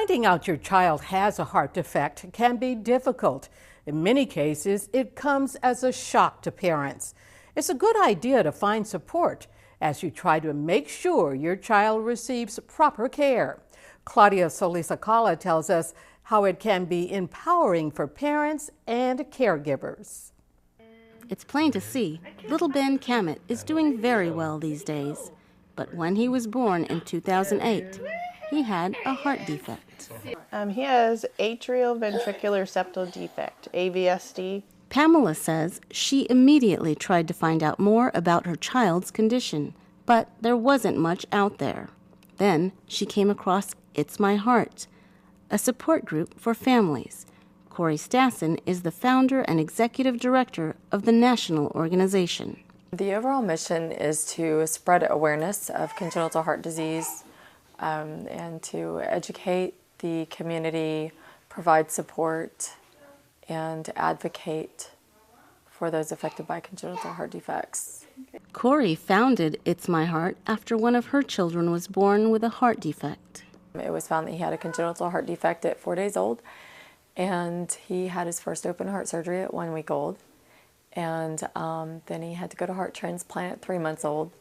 Finding out your child has a heart defect can be difficult. In many cases, it comes as a shock to parents. It's a good idea to find support as you try to make sure your child receives proper care. Claudia Solisacala tells us how it can be empowering for parents and caregivers. It's plain to see little Ben Cammett is doing very well these days. But when he was born in 2008, he had a heart defect. He has atrial ventricular septal defect, AVSD. Pamela says she immediately tried to find out more about her child's condition, but there wasn't much out there. Then she came across It's My Heart, a support group for families. Corey Stassen is the founder and executive director of the national organization. The overall mission is to spread awareness of congenital heart disease and to educate the community, provide support, and advocate for those affected by congenital heart defects. Corey founded It's My Heart after one of her children was born with a heart defect. It was found that he had a congenital heart defect at 4 days old, and he had his first open heart surgery at 1 week old. And then he had to go to heart transplant at 3 months old.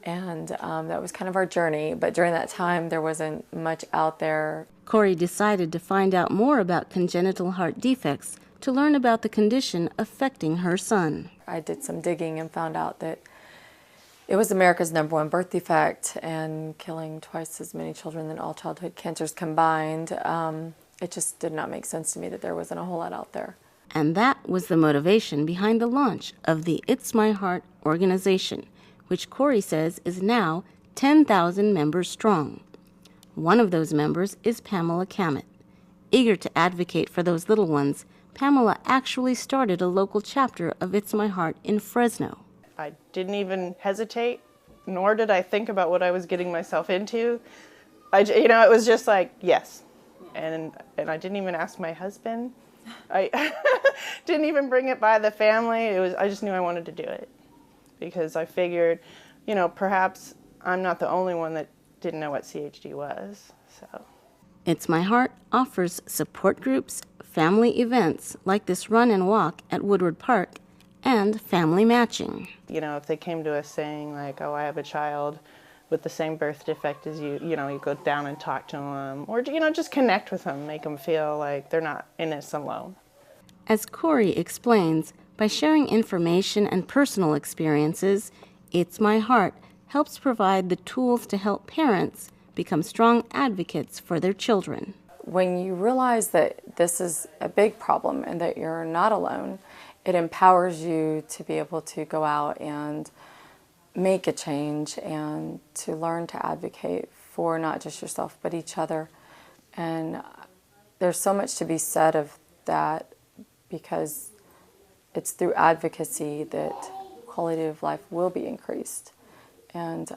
And that was kind of our journey. But during that time, there wasn't much out there. Corey decided to find out more about congenital heart defects to learn about the condition affecting her son. I did some digging and found out that it was America's #1 birth defect and killing twice as many children than all childhood cancers combined. It just did not make sense to me that there wasn't a whole lot out there. And that was the motivation behind the launch of the It's My Heart organization, which Corey says is now 10,000 members strong. One of those members is Pamela Cammett. Eager to advocate for those little ones, Pamela actually started a local chapter of It's My Heart in Fresno. I didn't even hesitate, nor did I think about what I was getting myself into. It was just like, yes. And I didn't even ask my husband. I didn't even bring it by the family. I just knew I wanted to do it because I figured, perhaps I'm not the only one that didn't know what CHD was. So, It's My Heart offers support groups, family events like this run and walk at Woodward Park, and family matching. If they came to us saying like, oh, I have a child with the same birth defect as you, you go down and talk to them, or, just connect with them, make them feel like they're not in this alone. As Corey explains, by sharing information and personal experiences, It's My Heart helps provide the tools to help parents become strong advocates for their children. When you realize that this is a big problem and that you're not alone, it empowers you to be able to go out and make a change and to learn to advocate for not just yourself but each other. And there's so much to be said of that because it's through advocacy that quality of life will be increased and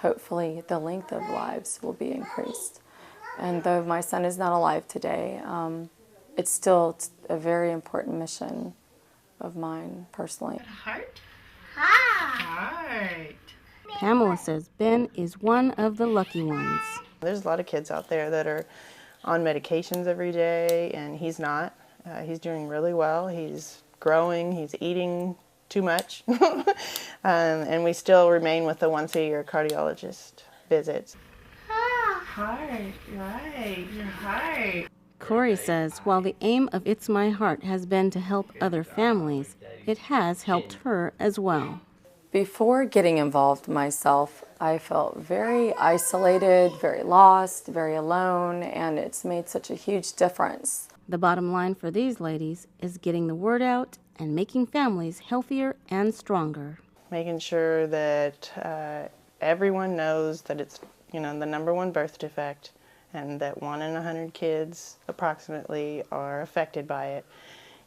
hopefully the length of lives will be increased. And though my son is not alive today, it's still a very important mission of mine personally. Heart? Pamela says Ben is one of the lucky ones. There's a lot of kids out there that are on medications every day, and he's not. He's doing really well. He's growing. He's eating too much. And we still remain with the once-a-year cardiologist visits. Heart, right, your heart. Corey says while the aim of It's My Heart has been to help other families, it has helped her as well. Before getting involved myself, I felt very isolated, very lost, very alone, and it's made such a huge difference. The bottom line for these ladies is getting the word out and making families healthier and stronger. Making sure that everyone knows that it's, the #1 birth defect, and that 1 in 100 kids approximately are affected by it.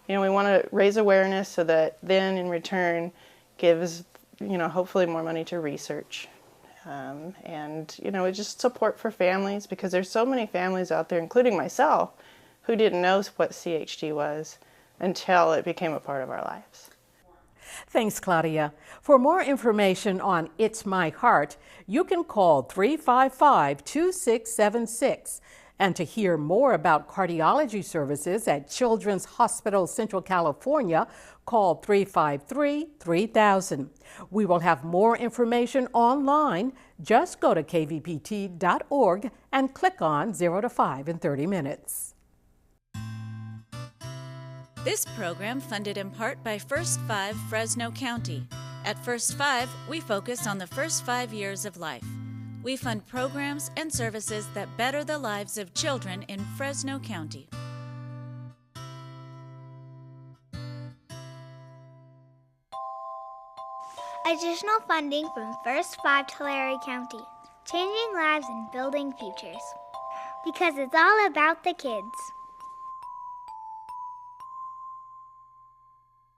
We want to raise awareness so that then in return gives, hopefully more money to research. And it's just support for families because there's so many families out there, including myself, who didn't know what CHD was until it became a part of our lives. Thanks, Claudia. For more information on It's My Heart, you can call 355-2676 And to hear more about cardiology services at Children's Hospital Central California, call 353-3000. We will have more information online. Just go to kvpt.org and click on 0 to 5 in 30 minutes. This program funded in part by First 5 Fresno County. At First 5, we focus on the first 5 years of life. We fund programs and services that better the lives of children in Fresno County. Additional funding from First 5 Tulare County, changing lives and building futures. Because it's all about the kids.